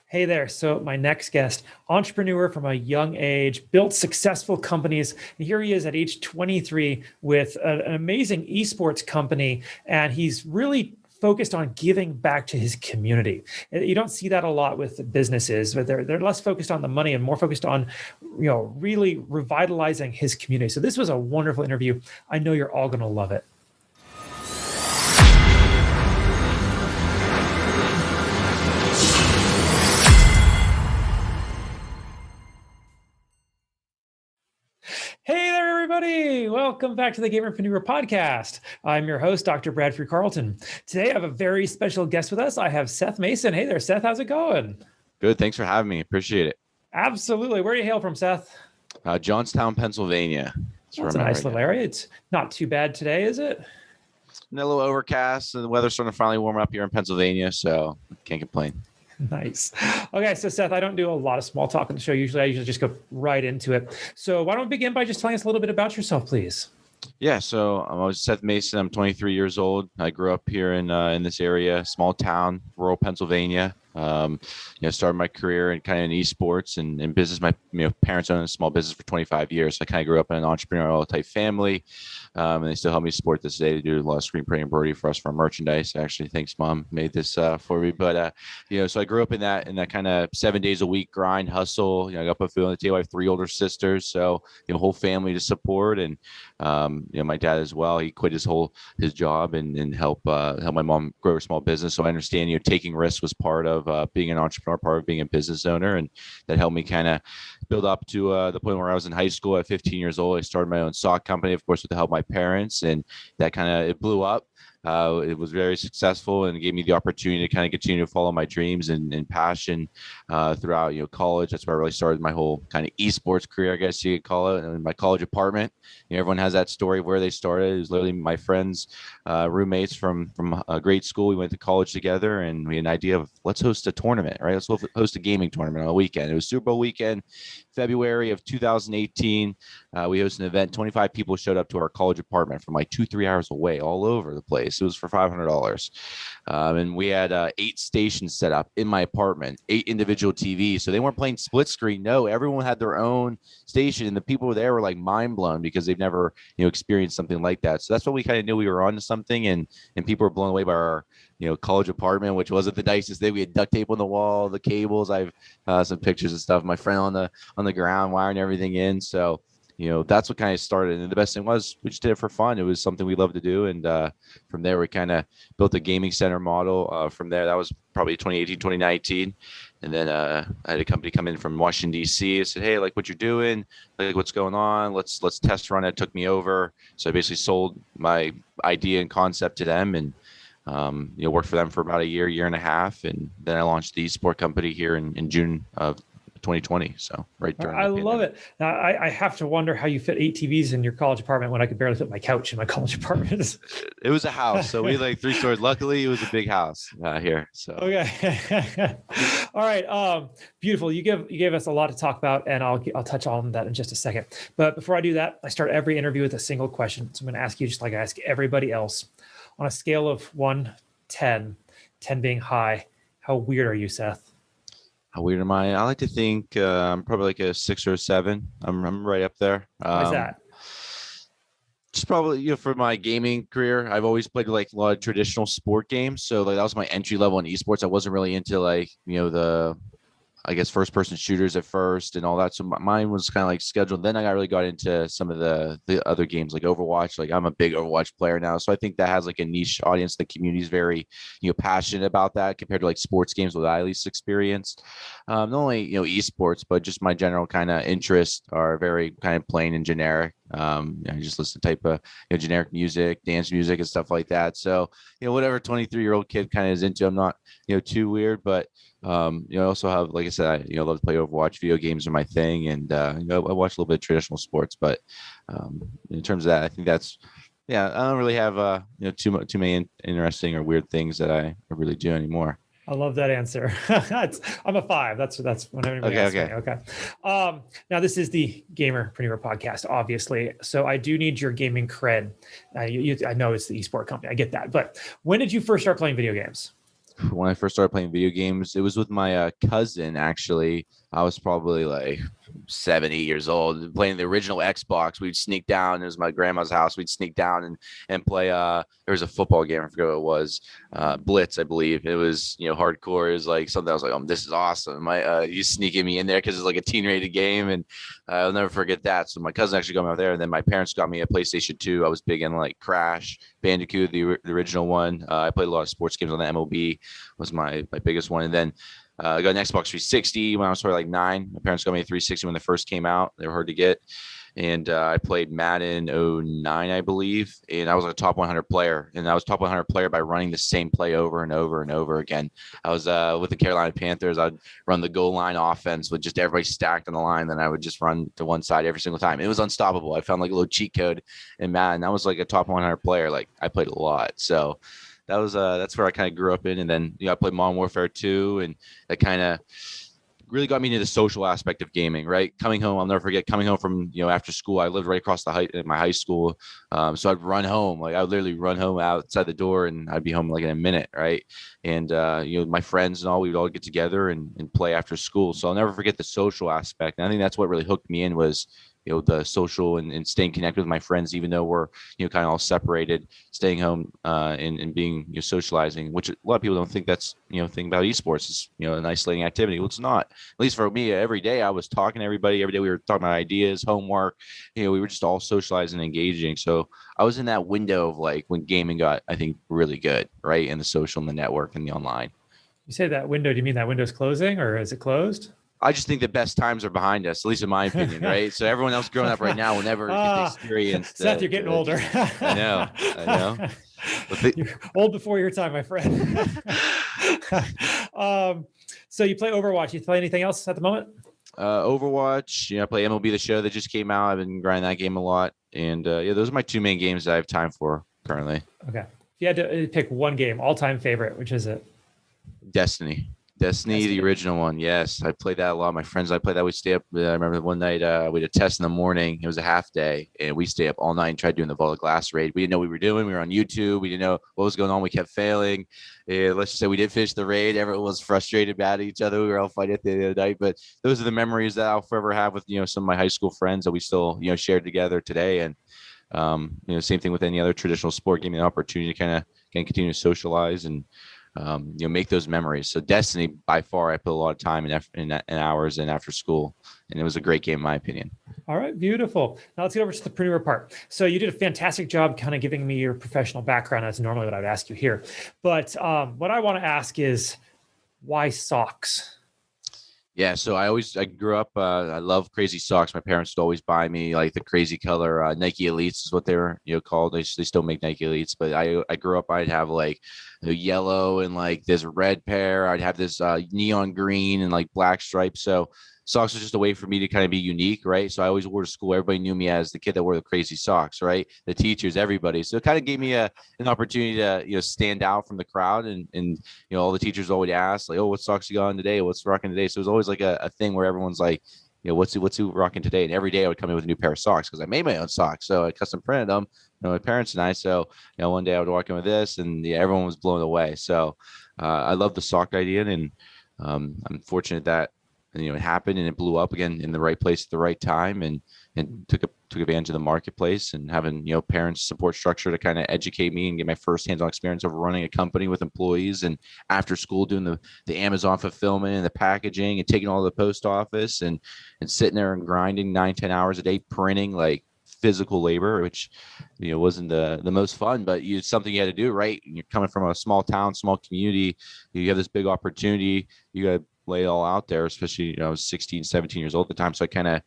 Hey there. So my next guest, entrepreneur from a young age, built successful companies. And here he is at age 23 with an amazing esports company. And he's really focused on giving back to his community. You don't see that a lot with businesses, but they're less focused on the money and more focused on, really revitalizing his community. So this was a wonderful interview. I know you're all going to love it. Hey there, everybody. Welcome back to the Gamerpreneur podcast. I'm your host, Dr. Bradford Carlton. Today, I have a very special guest with us. I have Seth Mason. Hey there, Seth. How's it going? Good. Thanks for having me. Appreciate it. Absolutely. Where do you hail from, Seth? Johnstown, Pennsylvania. That's a nice little area. It's not too bad today, is it? A little overcast, and the weather's starting to finally warm up here in Pennsylvania, so can't complain. Nice. Okay, so Seth, I don't do a lot of small talk on the show. I usually just go right into it. So why don't we begin by just telling us a little bit about yourself, please? Yeah, so I'm Seth Mason. I'm 23 years old. I grew up here in this area, small town, rural Pennsylvania. Started my career in kind of in esports and business. My parents owned a small business for 25 years. So I kind of grew up in an entrepreneurial type family, and they still help me support this day. They do a lot of screen printing and embroidery for us for merchandise. Actually, thanks, Mom, made this for me. But so I grew up in that kind of 7 days a week grind hustle. I got put food on the table. I have 3 older sisters, so whole family to support, and my dad as well. He quit his job and help my mom grow her small business. So I understand taking risks was part of being an entrepreneur, part of being a business owner, and that helped me kind of build up to the point where I was in high school at 15 years old. I started my own sock company, of course, with the help of my parents, and that it blew up. It was very successful and gave me the opportunity to kind of continue to follow my dreams and passion throughout college. That's where I really started my whole kind of esports career, I guess you could call it. And in my college apartment, everyone has that story of where they started. It was literally my friends, roommates from grade school. We went to college together, and we had an idea of let's host a tournament, right? Let's host a gaming tournament on a weekend. It was Super Bowl weekend, February of 2018. We hosted an event. 25 people showed up to our college apartment from like 2-3 hours away, all over the place. It was for $500. And we had 8 stations set up in my apartment, 8 individual TVs. So they weren't playing split screen. No, everyone had their own station. And the people there were like mind blown because they've never, experienced something like that. So that's what we kind of knew we were onto something. And people were blown away by our, college apartment, which wasn't the nicest thing. We had duct tape on the wall, the cables. I've some pictures and stuff. My friend on the ground wiring everything in. So, that's what kind of started. And the best thing was we just did it for fun. It was something we loved to do. And from there, we kind of built a gaming center model. From there, that was probably 2018, 2019. And then I had a company come in from Washington, D.C. and said, hey, like what you're doing, like what's going on, let's test run it. Took me over. So I basically sold my idea and concept to them and, worked for them for about a year and a half. And then I launched the Esport Company here in June of 2020. So right during I love it. Now I have to wonder how you fit 8 TVs in your college apartment when I could barely fit my couch in my college apartment. It was a house. So we had like 3 stories. Luckily it was a big house here. So okay. All right. Beautiful. You gave us a lot to talk about, and I'll touch on that in just a second. But before I do that, I start every interview with a single question. So I'm going to ask you just like I ask everybody else. On a scale of 1 to 10, 10 being high, how weird are you, Seth? How weird am I? I like to think I'm probably like a 6 or a 7. I'm right up there. Why's that? Just probably, for my gaming career, I've always played like a lot of traditional sport games. So like that was my entry level in esports. I wasn't really into like, the first person shooters at first and all that. So mine was kind of like scheduled. Then I really got into some of the other games like Overwatch. Like I'm a big Overwatch player now. So I think that has like a niche audience. The community is very, passionate about that compared to like sports games that I at least experienced. Not only, esports, but just my general kind of interests are very kind of plain and generic. I just listen to type of generic music, dance music and stuff like that. So, whatever 23-year-old kid kind of is into, I'm not, too weird, but I also have, like I said, I love to play Overwatch. Video games are my thing, and I watch a little bit of traditional sports. But in terms of that, I think that's I don't really have too many interesting or weird things that I really do anymore. I love that answer. I'm a 5. That's when everybody asks me. Okay. Now this is the Gamerpreneur podcast, obviously. So I do need your gaming cred. I know it's the Esport Company. I get that. But when did you first start playing video games? when I first started playing video games, it was with my cousin, actually. I was probably like 7, 8 years old playing the original Xbox. We'd sneak down. It was my grandma's house. We'd sneak down and play. There was a football game. I forget what it was. Blitz, I believe. It was, hardcore. It was like something I was like, oh, this is awesome. You sneaking me in there because it's like a teen rated game. And I'll never forget that. So my cousin actually got me out there. And then my parents got me a PlayStation 2. I was big in like Crash, Bandicoot, the original one. I played a lot of sports games on the MLB was my biggest one. And then I got an Xbox 360 when I was sort of like 9. My parents got me a 360 when they first came out. They were hard to get. And I played Madden 09, I believe. And I was a top 100 player. And I was top 100 player by running the same play over and over and over again. I was with the Carolina Panthers. I'd run the goal line offense with just everybody stacked on the line. Then I would just run to one side every single time. It was unstoppable. I found like a little cheat code in Madden. I was like a top 100 player. Like I played a lot. So that's where I kind of grew up in. And then I played Modern Warfare 2, and that kind of really got me into the social aspect of gaming, right? Coming home, I'll never forget coming home from, after school. I lived right across my high school. So I'd run home. Like I would literally run home outside the door, and I'd be home like in a minute, right? And, my friends and all, we would all get together and play after school. So I'll never forget the social aspect. And I think that's what really hooked me in was, the social and staying connected with my friends, even though we're, kind of all separated, staying home and being, socializing, which a lot of people don't think that's, thing about esports is, an isolating activity. Well, it's not. At least for me, every day I was talking to everybody. Every day we were talking about ideas, homework, we were just all socializing and engaging. So I was in that window of like when gaming got, I think, really good, right? And the social and the network and the online. You say that window, do you mean that window's closing or is it closed? I just think the best times are behind us, at least in my opinion, right? So everyone else growing up right now will never get the experience. Seth, you're getting older. I know. You're old before your time, my friend. So you play Overwatch. You play anything else at the moment? Overwatch. I play MLB The Show that just came out. I've been grinding that game a lot. And those are my 2 main games that I have time for currently. Okay. If you had to pick one game, all-time favorite, which is it? Destiny, the original one. Yes, I played that a lot. My friends, I played that. We stay up. I remember one night we had a test in the morning. It was a half day, and we stayed up all night and tried doing the Vault of Glass raid. We didn't know what we were doing. We were on YouTube. We didn't know what was going on. We kept failing. And let's just say we did finish the raid. Everyone was frustrated, mad at each other. We were all fighting at the end of the night. But those are the memories that I'll forever have with some of my high school friends that we still shared together today. And same thing with any other traditional sport. Gave me an opportunity to kind of continue to socialize and make those memories. So Destiny, by far, I put a lot of time and hours in after school, and it was a great game in my opinion. All right, beautiful. Now let's get over to the Preneur part. So you did a fantastic job kind of giving me your professional background. That's normally what I would ask you here. But what I want to ask is, why socks? Yeah, so I grew up, I love crazy socks. My parents would always buy me like the crazy color Nike Elites is what they were called. They still make Nike Elites, but I grew up, I'd have like the yellow and like this red pair. I'd have this neon green and like black stripes. So socks was just a way for me to kind of be unique, right? So I always wore to school. Everybody knew me as the kid that wore the crazy socks, right? The teachers, everybody. So it kind of gave me an opportunity to stand out from the crowd, and all the teachers always ask like, oh, what socks you got on today? What's rocking today? So it was always like a thing where everyone's like, what's he rocking today? And every day I would come in with a new pair of socks because I made my own socks. So I custom printed them, my parents and I. So one day I would walk in with this, and everyone was blown away. So I love the sock idea, and I'm fortunate that it happened and it blew up again in the right place at the right time, and took advantage of the marketplace, and having parents support structure to kind of educate me and get my first hands-on experience of running a company with employees, and after school doing the Amazon fulfillment and the packaging and taking all to the post office and sitting there and grinding 9-10 hours a day printing like physical labor, which wasn't the most fun, but it's something you had to do, right? You're coming from a small town, small community, you have this big opportunity, you got to lay it all out there, especially I was 16, 17 years old at the time. So I kind of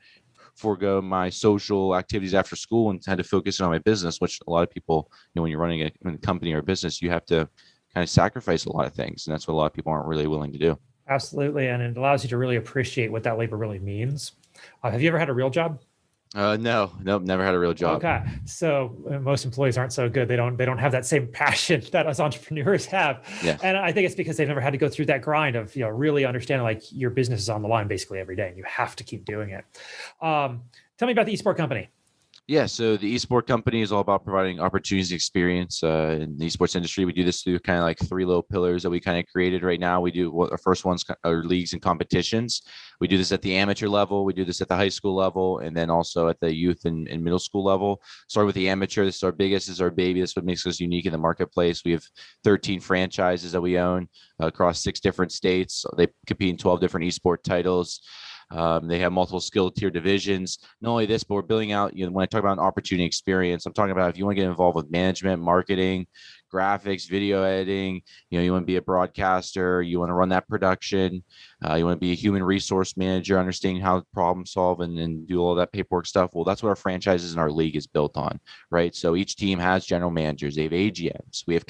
forego my social activities after school and had to focus on my business, which a lot of people, when you're running a company or a business, you have to kind of sacrifice a lot of things. And that's what a lot of people aren't really willing to do. Absolutely. And it allows you to really appreciate what that labor really means. Have you ever had a real job? No, never had a real job. Okay. So most employees aren't so good. They don't have that same passion that us entrepreneurs have. Yeah. And I think it's because they've never had to go through that grind of, really understanding like your business is on the line basically every day and you have to keep doing it. Tell me about the Esport Company. Yeah, so the Esport Company is all about providing opportunities and experience in the esports industry. We do this through kind of like three little pillars that we kind of created right now. We do our first one's our leagues and competitions. We do this at the amateur level. We do this at the high school level, and then also at the youth and middle school level. Start with the amateur. This is our biggest, this is our baby. This is what makes us unique in the marketplace. We have 13 franchises that we own across 6 different states. They compete in 12 different esport titles. They have multiple skill tier divisions. Not only this, but we're building out, when I talk about an opportunity experience, I'm talking about if you want to get involved with management, marketing, graphics, video editing, you want to be a broadcaster, you want to run that production, you want to be a human resource manager, understanding how to problem solve and do all that paperwork stuff. Well, that's what our franchises and our league is built on, right? So each team has general managers, they have AGMs, we have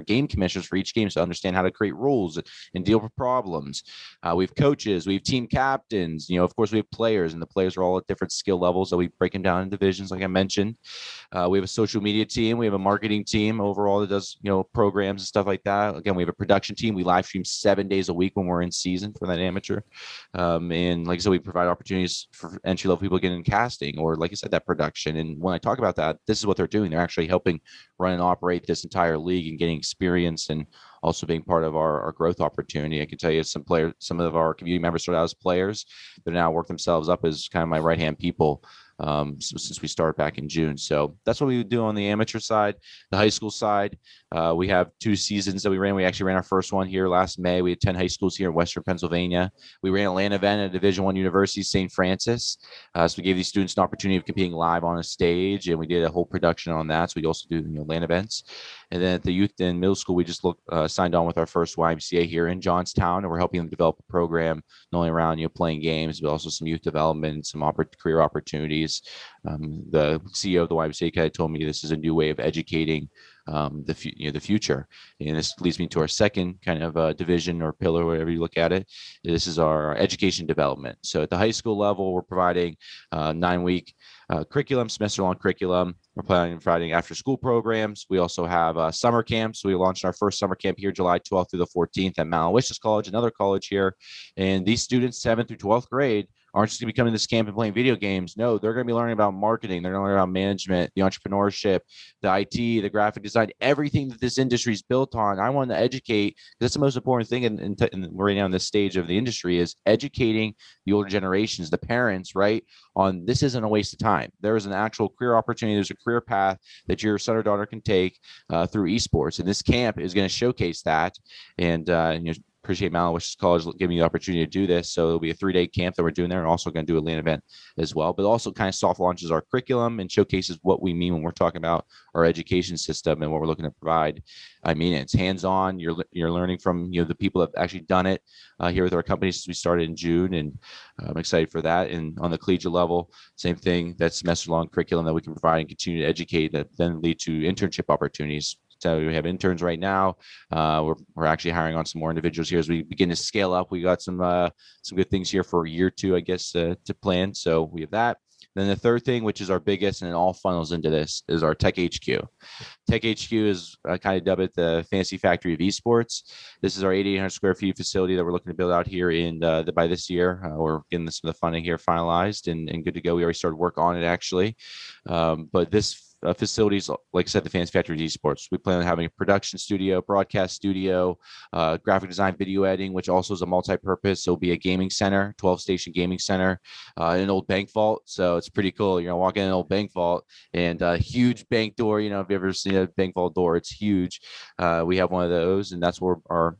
game commissioners for each game to understand how to create rules and deal with problems. We have coaches, we have team captains, of course we have players, and the players are all at different skill levels, so we break them down in divisions like I mentioned. We have a social media team, we have a marketing team overall that does programs and stuff like that. Again, we have a production team. We live stream 7 days a week when we're in season for that amateur. And like I said, we provide opportunities for entry level people getting in casting, or like I said, that production. And when I talk about that, this is what they're doing. They're actually helping run and operate this entire league and getting experience and also being part of our growth opportunity. I can tell you some of our community members started out as players. They're now work themselves up as kind of my right-hand people. Since we started back in June. So that's what we do on the amateur side. The high school side, we have 2 seasons that we ran. We actually ran our first one here last May. We had 10 high schools here in Western Pennsylvania. We ran a LAN event at Division I University, St. Francis. So we gave these students an opportunity of competing live on a stage, and we did a whole production on that. So we also do LAN events. And then at the youth and middle school, we just signed on with our first YMCA here in Johnstown, and we're helping them develop a program not only around playing games, but also some youth development, some career opportunities. The CEO of the YMCA kind of told me this is a new way of educating the future, and this leads me to our second kind of division or pillar, whatever you look at it. This is our education development. So at the high school level, we're providing 9-week curriculum, semester-long curriculum. We're providing after-school programs. We also have summer camps. We launched our first summer camp here, July 12th through the 14th at Mount Aloysius College, another college here. And these students, 7th through 12th grade, aren't just going to be coming to this camp and playing video games. No, they're going to be learning about marketing. They're going to learn about management, the entrepreneurship, the IT, the graphic design, everything that this industry is built on. I want to educate. That's the most important thing in right now in this stage of the industry is educating the older generations, the parents, right? On this isn't a waste of time. There is an actual career opportunity. There's a career path that your son or daughter can take through esports. And this camp is going to showcase that. And, appreciate Mount Aloysius College giving me the opportunity to do this. So it'll be a 3-day camp that we're doing there, and also going to do a LAN event as well. But also kind of soft launches our curriculum and showcases what we mean when we're talking about our education system and what we're looking to provide. I mean, it's hands-on. You're learning from the people that have actually done it here with our company since we started in June, and I'm excited for that. And on the collegiate level, same thing. That semester-long curriculum that we can provide and continue to educate that then lead to internship opportunities. So we have interns right now. We're actually hiring on some more individuals here as we begin to scale up. We got some good things here for year 2, I guess, to plan. So we have that. Then the third thing, which is our biggest, and it all funnels into this, is our Tech HQ. Tech HQ is kind of dubbed it the fancy factory of esports. This is our 8,800 square feet facility that we're looking to build out here by this year. We're getting some of the funding here finalized and good to go. We already started work on it actually, but this facilities, like I said, the Fans Factory Esports. We plan on having a production studio, broadcast studio, graphic design, video editing, which also is a multi-purpose. So it'll be a gaming center, 12-station gaming center, an old bank vault. So it's pretty cool. You're gonna walk in an old bank vault and a huge bank door. If you've ever seen a bank vault door, it's huge. We have one of those, and that's where our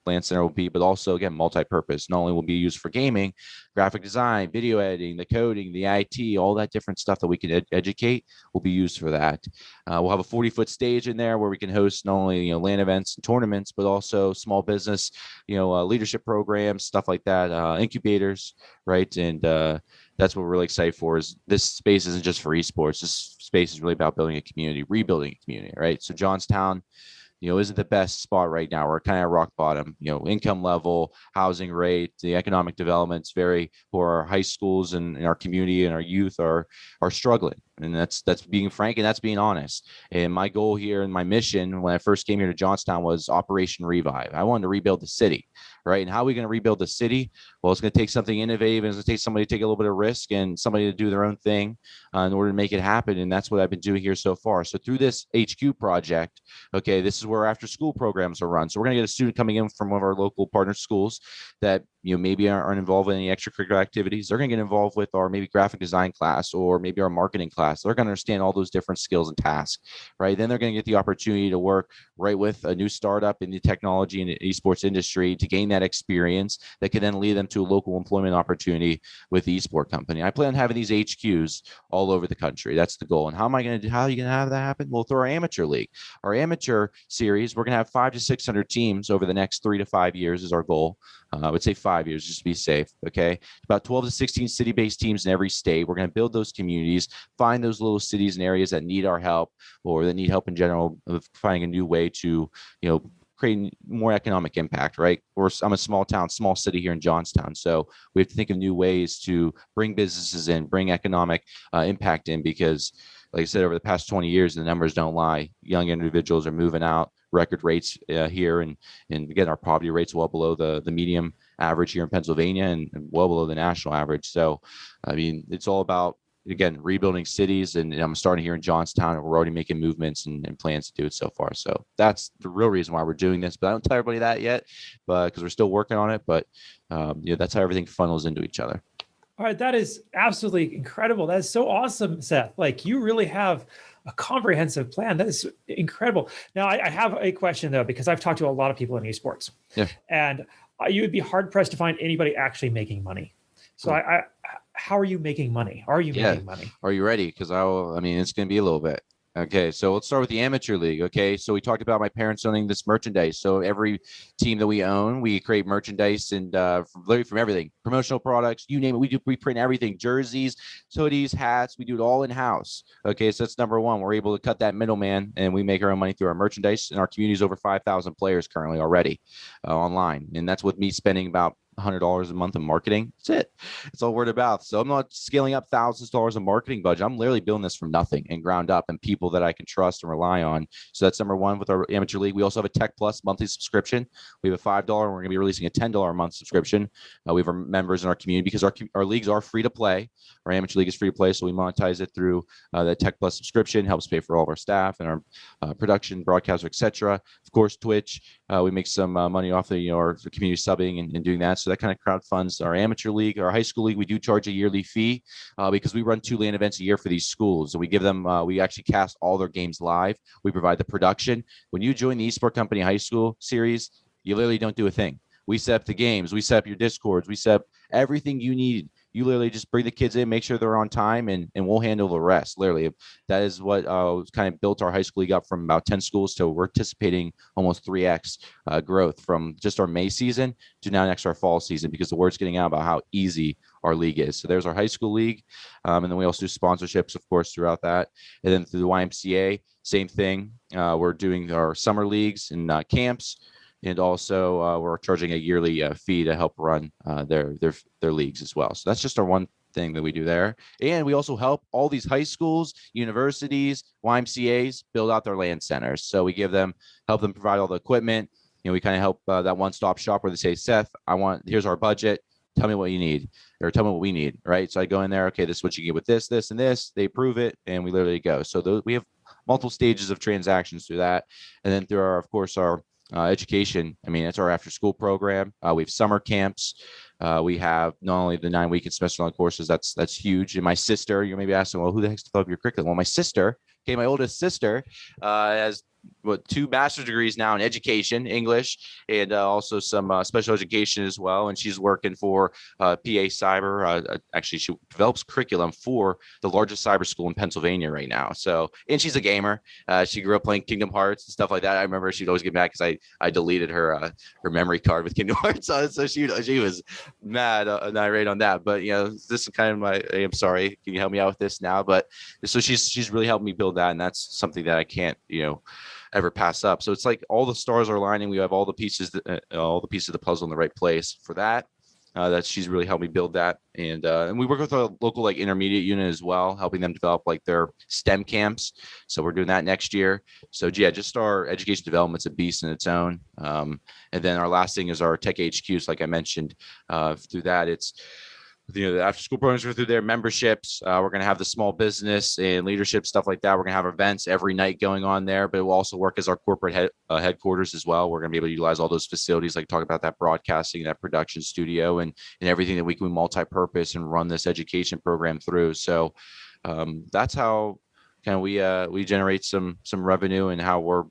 LAN center will be. But also, again, multi-purpose. Not only will be used for gaming, graphic design, video editing, the coding, the IT, all that different stuff that we can educate will be used for that. We'll have a 40-foot stage in there where we can host not only LAN events and tournaments, but also small business, leadership programs, stuff like that, incubators, right? And that's what we're really excited for. Is this space isn't just for esports. This space is really about building a community, rebuilding a community, right? So Johnstown, isn't the best spot right now. We're kind of rock bottom, income level, housing rate, the economic development's very poor. Our high schools and our community and our youth are struggling. And that's being frank, and that's being honest. And my goal here and my mission when I first came here to Johnstown was Operation Revive. I wanted to rebuild the city, right? And how are we going to rebuild the city? Well, it's going to take something innovative, and it's going to take somebody to take a little bit of risk and somebody to do their own thing in order to make it happen. And that's what I've been doing here so far. So through this HQ project, okay, this is where after school programs are run. So we're going to get a student coming in from one of our local partner schools that maybe aren't involved in any extracurricular activities. They're going to get involved with our maybe graphic design class or maybe our marketing class. They're going to understand all those different skills and tasks, right? Then they're going to get the opportunity to work right with a new startup in the technology and the esports industry to gain that experience that can then lead them to a local employment opportunity with the Esport Company. I plan on having these HQs all over the country. That's the goal. And how are you going to have that happen? Well, through our amateur league, our amateur series, we're going to have 500 to 600 teams over the next 3 to 5 years is our goal. I would say 5 years just to be safe. Okay. About 12 to 16 city-based teams in every state. We're going to build those communities, find those little cities and areas that need our help or that need help in general of finding a new way to, creating more economic impact, right? I'm a small town, small city here in Johnstown. So we have to think of new ways to bring businesses in, bring economic impact in, because like I said, over the past 20 years, the numbers don't lie. Young individuals are moving out, record rates here, and again, our poverty rates well below the medium average here in Pennsylvania and well below the national average. So, I mean, it's all about, again, rebuilding cities, and I'm starting here in Johnstown, and we're already making movements and plans to do it so far. So that's the real reason why we're doing this, but I don't tell everybody that yet, but because we're still working on it. But that's how everything funnels into each other. All right, that is absolutely incredible. That is so awesome, Seth. Like, you really have a comprehensive plan. That is incredible. Now, I have a question though, because I've talked to a lot of people in esports, and you would be hard pressed to find anybody actually making money. So, how are you making money? Are you making money? Are you ready? Because it's going to be a little bit. Okay, so let's start with the amateur league. Okay, so we talked about my parents owning this merchandise. So every team that we own, we create merchandise and from everything, promotional products, you name it. We print everything: jerseys, hoodies, hats. We do it all in house. Okay, so that's number one. We're able to cut that middleman, and we make our own money through our merchandise. And our community is over 5,000 players currently already online, and that's with me spending about $100 a month in marketing. That's it. It's all word of mouth. So I'm not scaling up thousands of dollars in marketing budget. I'm literally building this from nothing and ground up and people that I can trust and rely on. So that's number one with our amateur league. We also have a Tech Plus monthly subscription. We have a $5. We're going to be releasing a $10 a month subscription. We have our members in our community because our leagues are free to play. Our amateur league is free to play. So we monetize it through the Tech Plus subscription, helps pay for all of our staff and our production, broadcaster, etc. Of course, Twitch. We make some money off our community subbing and doing that. So that kind of crowd funds our amateur league. Our high school league, we do charge a yearly fee because we run 2 LAN events a year for these schools. And we give them, we actually cast all their games live. We provide the production. When you join the Esport Company high school series, you literally don't do a thing. We set up the games. We set up your Discords. We set up everything you need. You literally just bring the kids in, make sure they're on time, and we'll handle the rest. Literally, that is what kind of built our high school league up from about 10 schools to we're anticipating almost 3x growth from just our May season to now next our fall season, because the word's getting out about how easy our league is. So there's our high school league. And then we also do sponsorships, of course, throughout that. And then through the YMCA, same thing. We're doing our summer leagues and camps. And also, we're charging a yearly fee to help run their leagues as well. So that's just our one thing that we do there. And we also help all these high schools, universities, YMCAs build out their LAN centers. So we help them provide all the equipment. We kind of help that one-stop shop where they say, Seth, here's our budget. Tell me what you need, or tell me what we need, right? So I go in there, okay, this is what you get with this, this, and this. They approve it, and we literally go. So we have multiple stages of transactions through that. And then through our education. I mean, it's our after school program. We have summer camps. We have not only the 9-week and semester long courses, that's huge. And my sister, you're maybe asking, well, who the heck's developed your curriculum? Well, my sister, my oldest sister, has 2 master's degrees now in education, English, and also some special education as well. And she's working for PA Cyber. Actually, she develops curriculum for the largest cyber school in Pennsylvania right now. So, and she's a gamer. She grew up playing Kingdom Hearts and stuff like that. I remember she'd always get mad because I deleted her memory card with Kingdom Hearts. So she was mad and irate on that. But this is kind of I'm sorry. Can you help me out with this now? But so she's really helped me build that, and that's something that I can't ever pass up. So it's like all the stars are aligning. We have all the pieces of the puzzle in the right place for that. that she's really helped me build that. And we work with a local like intermediate unit as well, helping them develop like their STEM camps. So we're doing that next year. So yeah, just our education development's a beast in its own. And then our last thing is our tech HQs, like I mentioned. Through that, it's the after school programs are through their memberships. We're going to have the small business and leadership stuff like that. We're going to have events every night going on there, but it will also work as our corporate headquarters as well. We're going to be able to utilize all those facilities, like talk about that broadcasting, that production studio, and everything that we can multi-purpose and run this education program through. So that's how kind of we generate some revenue, and how we're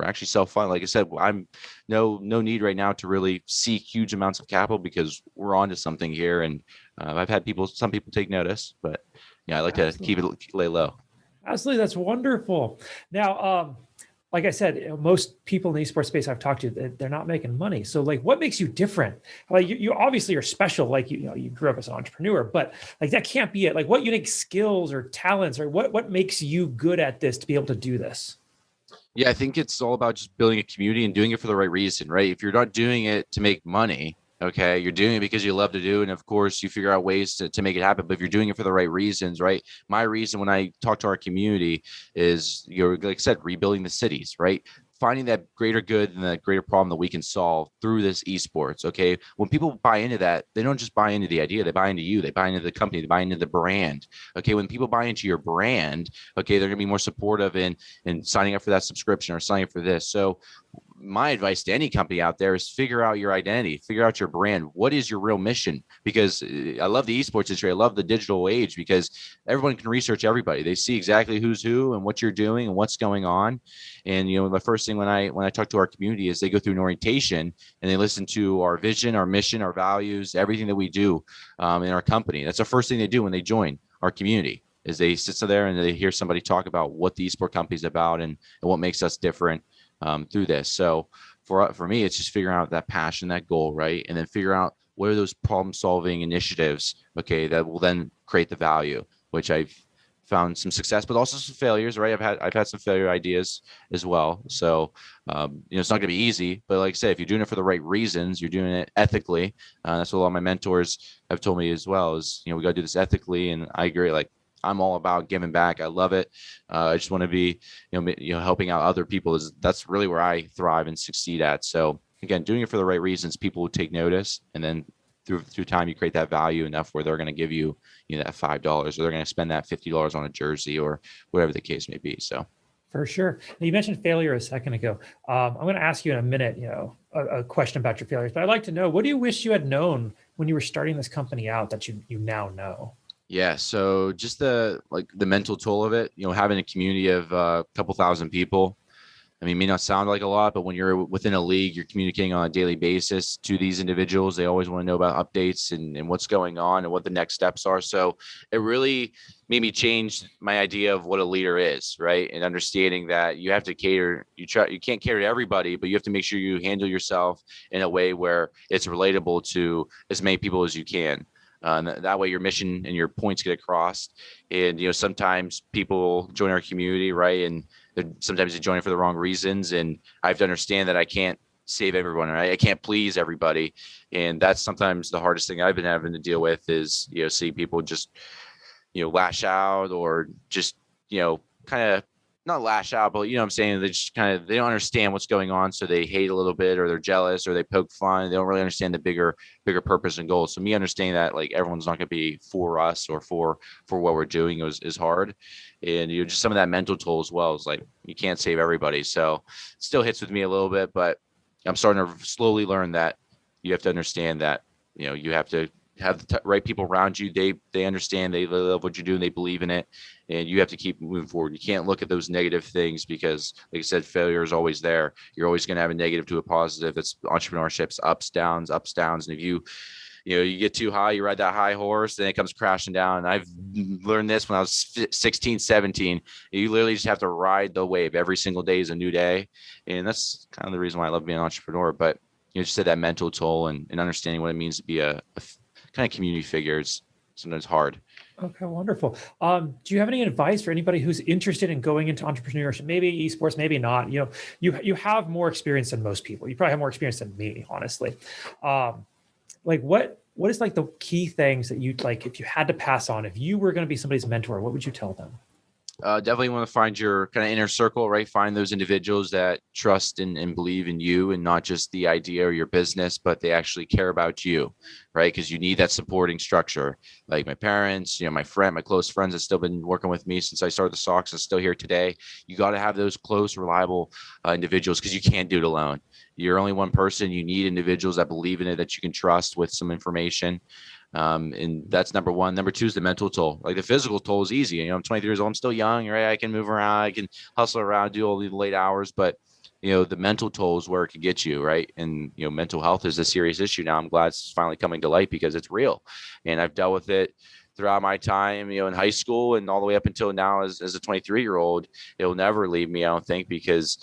actually self-funded. Like I said, I'm no need right now to really seek huge amounts of capital, because we're onto something here. And I've had some people take notice, but yeah, I like Absolutely. to lay low. Absolutely. That's wonderful. Now, like I said, most people in the esports space I've talked to, they're not making money. So like, what makes you different? Like you obviously are special. Like, you grew up as an entrepreneur, but like, that can't be it. Like, what unique skills or talents, or what makes you good at this to be able to do this? Yeah, I think it's all about just building a community and doing it for the right reason, right? If you're not doing it to make money, okay, you're doing it because you love to do it. And of course, you figure out ways to make it happen. But if you're doing it for the right reasons, right? My reason when I talk to our community is, like I said, rebuilding the cities, right? Finding that greater good and that greater problem that we can solve through this esports. Okay. When people buy into that, they don't just buy into the idea, they buy into you, they buy into the company, they buy into the brand. Okay. When people buy into your brand, okay, they're going to be more supportive in signing up for that subscription or signing up for this. So my advice to any company out there is figure out your identity, figure out your brand. What is your real mission? Because I love the esports industry. I love the digital age, because everyone can research everybody. They see exactly who's who and what you're doing and what's going on. And, my first thing when I talk to our community is they go through an orientation and they listen to our vision, our mission, our values, everything that we do in our company. That's the first thing they do when they join our community, is they sit there and they hear somebody talk about what the Esport Company is about, and what makes us different through this. So for me, it's just figuring out that passion, that goal, right? And then figure out what are those problem solving initiatives, okay, that will then create the value, which I've found some success, but also some failures, right? I've had some failure ideas as well. So it's not going to be easy, but like I say, if you're doing it for the right reasons, you're doing it ethically. That's what a lot of my mentors have told me as well. Is we got to do this ethically, and I agree. Like, I'm all about giving back. I love it. I just want to be, helping out other people. That's really where I thrive and succeed at. So again, doing it for the right reasons, people will take notice, and then through time, you create that value enough where they're going to give you, that $5, or they're going to spend that $50 on a jersey, or whatever the case may be. So. For sure. Now, you mentioned failure a second ago. I'm going to ask you in a minute, a question about your failures, but I'd like to know, what do you wish you had known when you were starting this company out that you now know? Yeah. So just the mental toll of it, having a community of a couple thousand people. I mean, it may not sound like a lot, but when you're within a league, you're communicating on a daily basis to these individuals. They always want to know about updates and what's going on and what the next steps are. So it really made me change my idea of what a leader is, right? And understanding that you have to cater, you can't cater to everybody, but you have to make sure you handle yourself in a way where it's relatable to as many people as you can. And that way your mission and your points get across. And, sometimes people join our community, right? And sometimes they join it for the wrong reasons. And I have to understand that I can't save everyone, right? I can't please everybody. And that's sometimes the hardest thing I've been having to deal with is, see people just, lash out, or just, kind of not lash out, but what I'm saying, they just they don't understand what's going on. So they hate a little bit, or they're jealous, or they poke fun. They don't really understand the bigger purpose and goal. So me understanding that, like, everyone's not going to be for us or for what we're doing is hard. And just some of that mental toll as well is like, you can't save everybody. So it still hits with me a little bit, but I'm starting to slowly learn that you have to understand that, you have to have the right people around you. They understand, they love what you do, and they believe in it. And you have to keep moving forward. You can't look at those negative things, because, like I said, failure is always there. You're always going to have a negative to a positive. It's entrepreneurship's ups, downs. And if you get too high, you ride that high horse, then it comes crashing down. And I've learned this when I was 16, 17. You literally just have to ride the wave. Every single day is a new day. And that's kind of the reason why I love being an entrepreneur. But you just said that mental toll and understanding what it means to be a kind of community figure is sometimes hard. Okay, wonderful. Do you have any advice for anybody who's interested in going into entrepreneurship? Maybe esports, maybe not. You have more experience than most people. You probably have more experience than me, honestly. like what is like the key things that you'd like, if you had to pass on, if you were going to be somebody's mentor, what would you tell them? Definitely want to find your kind of inner circle, right? Find those individuals that trust and believe in you and not just the idea or your business, but they actually care about you, right? Because you need that supporting structure. Like my parents, my close friends have still been working with me since I started the Sox and still here today. You got to have those close, reliable individuals because you can't do it alone. You're only one person. You need individuals that believe in it, that you can trust with some information. And that's number one. Number two is the mental toll. Like the physical toll is easy. I'm 23 years old. I'm still young, right? I can move around. I can hustle around, do all the late hours, but the mental toll is where it can get you, right? And mental health is a serious issue now. I'm glad it's finally coming to light because it's real, and I've dealt with it throughout my time, in high school and all the way up until now as a 23-year-old. It'll never leave me, I don't think, because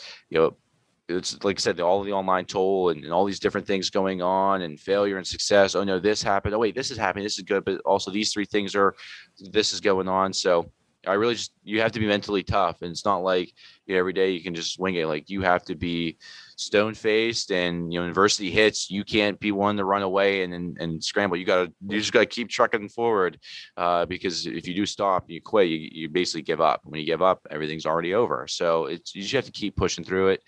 it's like I said, all the online toll and all these different things going on and failure and success. Oh no, this happened. Oh wait, this is happening. This is good. But also these three things this is going on. So I really you have to be mentally tough. And it's not like every day you can just wing it. Like you have to be stone faced, and adversity hits. You can't be one to run away and scramble. You just gotta keep trucking forward, because if you do stop, you quit, you basically give up. When you give up, everything's already over. So you just have to keep pushing through it.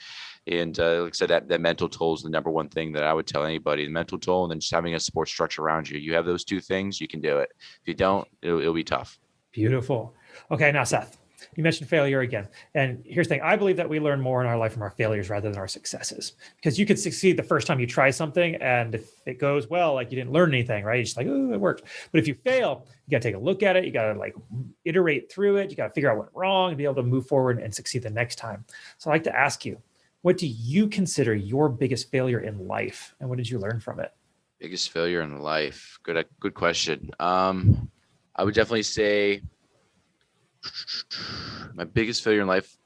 And like I said, that mental toll is the number one thing that I would tell anybody. The mental toll, and then just having a support structure around you. You have those two things, you can do it. If you don't, it'll be tough. Beautiful. Okay, now Seth, you mentioned failure again. And here's the thing. I believe that we learn more in our life from our failures rather than our successes. Because you could succeed the first time you try something, and if it goes well, like you didn't learn anything, right? You're just like, oh, it worked. But if you fail, you got to take a look at it. You got to like iterate through it. You got to figure out what went wrong and be able to move forward and succeed the next time. So I'd like to ask you, what do you consider your biggest failure in life, and what did you learn from it? Biggest failure in life. Good question. I would definitely say my biggest failure in life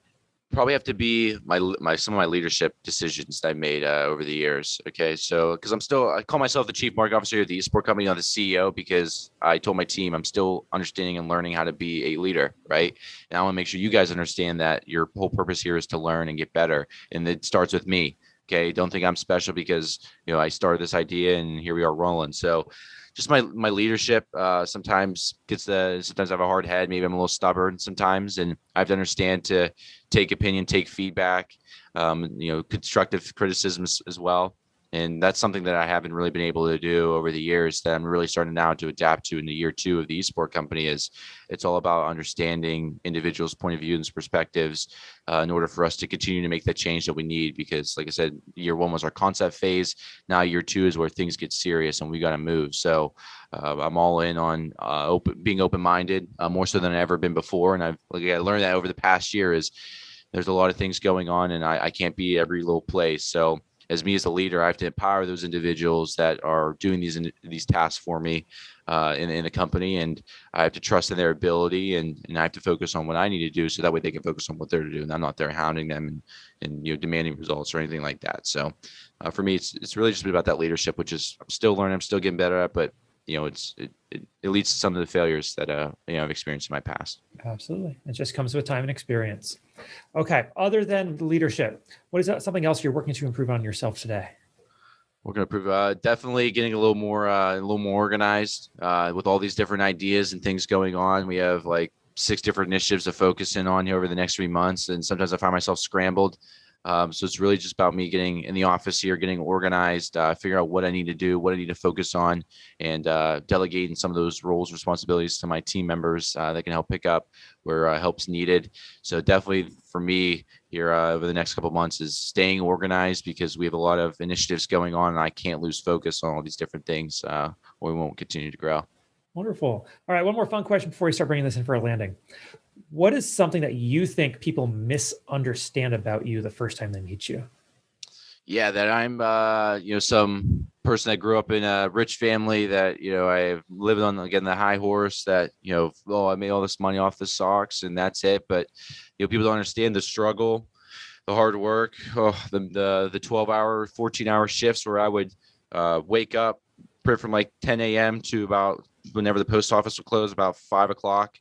probably have to be some of my leadership decisions that I made over the years. Okay, so because I call myself the chief marketing officer of the Esport Company, not the CEO, because I told my team I'm still understanding and learning how to be a leader, right? And I want to make sure you guys understand that your whole purpose here is to learn and get better, and it starts with me. Okay, don't think I'm special because I started this idea and here we are rolling. So just my leadership sometimes sometimes I have a hard head. Maybe I'm a little stubborn sometimes, and I have to understand to take opinion, take feedback, constructive criticism as well. And that's something that I haven't really been able to do over the years that I'm really starting now to adapt to in the year 2 of the Esport Company. Is it's all about understanding individuals' point of view and perspectives in order for us to continue to make that change that we need. Because like I said, year 1 was our concept phase. Now year 2 is where things get serious and we got to move. So I'm all in on being open-minded, more so than I've ever been before. And I learned that over the past year is there's a lot of things going on, and I can't be every little place. So as me as a leader, I have to empower those individuals that are doing these tasks for me in the company, and I have to trust in their ability, and I have to focus on what I need to do, so that way they can focus on what they're doing. I'm not there hounding them and demanding results or anything like that. So for me, it's really just about that leadership, which is I'm still learning, I'm still getting better at, but it leads to some of the failures that I've experienced in my past. Absolutely. It just comes with time and experience. Okay. Other than leadership, what is something else you're working to improve on yourself today? We're going to improve. Definitely getting a little more organized with all these different ideas and things going on. We have like 6 different initiatives to focus in on here over the next 3 months, and sometimes I find myself scrambled. So it's really just about me getting in the office here, getting organized, figure out what I need to do, what I need to focus on, and delegating some of those roles, responsibilities to my team members that can help pick up where help's needed. So definitely for me here over the next couple of months is staying organized, because we have a lot of initiatives going on and I can't lose focus on all these different things or we won't continue to grow. Wonderful. All right. One more fun question before we start bringing this in for a landing. What is something that you think people misunderstand about you the first time they meet you? Yeah, that I'm, some person that grew up in a rich family, that, I've lived on, again, the high horse, that, I made all this money off the Sox and that's it. But, people don't understand the struggle, the hard work, the 12-hour, 14-hour shifts where I would wake up, print from like 10 a.m. to about whenever the post office would close, about 5 o'clock.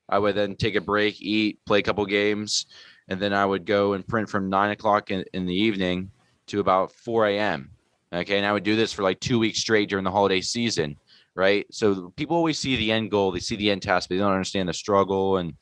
I would then take a break, eat, play a couple games, and then I would go and print from 9 o'clock in the evening to about 4 a.m. Okay. And I would do this for like 2 weeks straight during the holiday season. Right. So people always see the end goal. They see the end task, but they don't understand the struggle and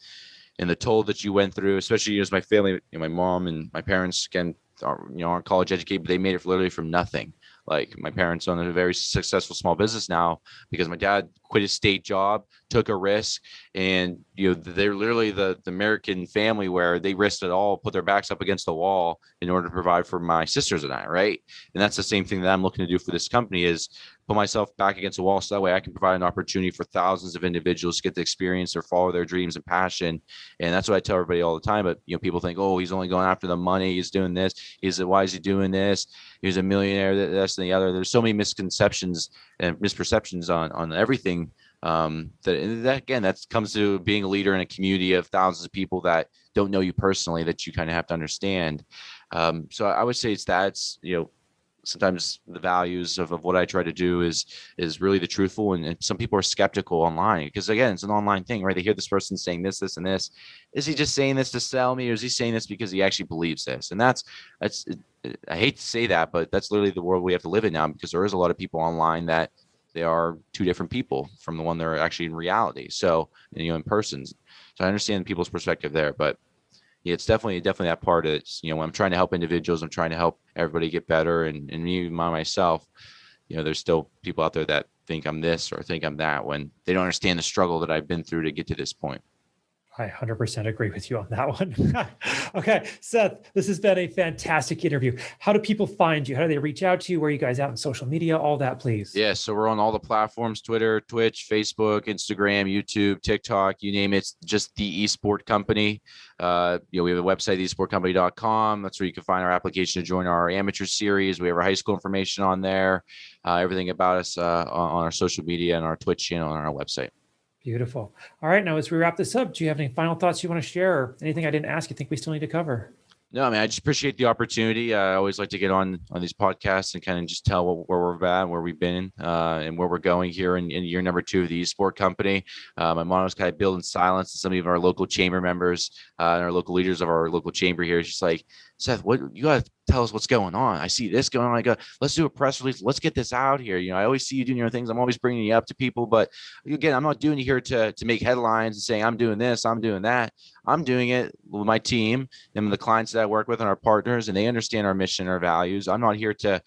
the toll that you went through, especially as my family, my mom and my parents, again, aren't college educated, but they made it literally from nothing. Like my parents own a very successful small business now because my dad quit his state job, took a risk, and they're literally the American family where they risked it all, put their backs up against the wall in order to provide for my sisters and I, right? And that's the same thing that I'm looking to do for this company is put myself back against the wall so that way I can provide an opportunity for thousands of individuals to get the experience or follow their dreams and passion. And that's what I tell everybody all the time. But people think, oh, he's only going after the money, he's doing this, why is he doing this? He's a millionaire, this and the other. There's so many misconceptions and misperceptions on everything. That again, that comes to being a leader in a community of thousands of people that don't know you personally that you kind of have to understand. So I would say it's sometimes the values of what I try to do is really the truthful. And some people are skeptical online because again, it's an online thing, right? They hear this person saying this, and this. Is he just saying this to sell me, or is he saying this because he actually believes this? And that's I hate to say that, but that's literally the world we have to live in now because there is a lot of people online that they are two different people from the one they're actually in reality. So, in person. So I understand people's perspective there, but yeah, it's definitely that part of it. When I'm trying to help individuals, I'm trying to help everybody get better. And me, myself, there's still people out there that think I'm this or think I'm that when they don't understand the struggle that I've been through to get to this point. I 100% agree with you on that one. Okay, Seth, this has been a fantastic interview. How do people find you? How do they reach out to you? Where are you guys out on social media? All that, please. Yeah, so we're on all the platforms, Twitter, Twitch, Facebook, Instagram, YouTube, TikTok, you name it. It's just the Esport Company. We have a website, TheEsportCompany.com. That's where you can find our application to join our amateur series. We have our high school information on there, everything about us on our social media and our Twitch channel on our website. Beautiful. All right. Now, as we wrap this up, do you have any final thoughts you want to share or anything I didn't ask you think we still need to cover? No, I mean, I just appreciate the opportunity. I always like to get on these podcasts and kind of just tell where we're at, where we've been, and where we're going here in year number 2 of the Esport Company. My motto is kind of build in silence. And some of our local chamber members and our local leaders of our local chamber here is just like, Seth, what you got to tell us what's going on. I see this going on. I go, let's do a press release. Let's get this out here. I always see you doing your things. I'm always bringing you up to people, but again, I'm not doing it here to make headlines and saying I'm doing this, I'm doing that. I'm doing it with my team and the clients that I work with and our partners, and they understand our mission, our values. I'm not here to,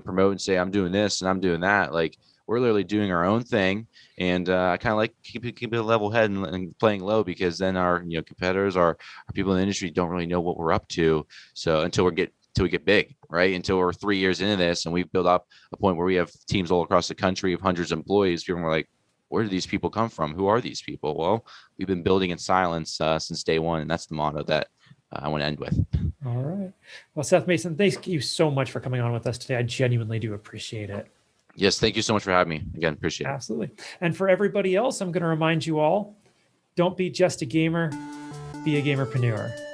promote and say I'm doing this and I'm doing that. Like we're literally doing our own thing. And I kind of like keep it a level head and playing low because then our, competitors, our people in the industry don't really know what we're up to. So until we get big, right? Until we're 3 years into this and we've built up a point where we have teams all across the country of hundreds of employees, people are like, where do these people come from? Who are these people? Well, we've been building in silence since day one. And that's the motto that I want to end with. All right. Well, Seth Mason, thank you so much for coming on with us today. I genuinely do appreciate it. Yes. Thank you so much for having me. Again, appreciate it. Absolutely. And for everybody else, I'm going to remind you all, don't be just a gamer, be a gamerpreneur.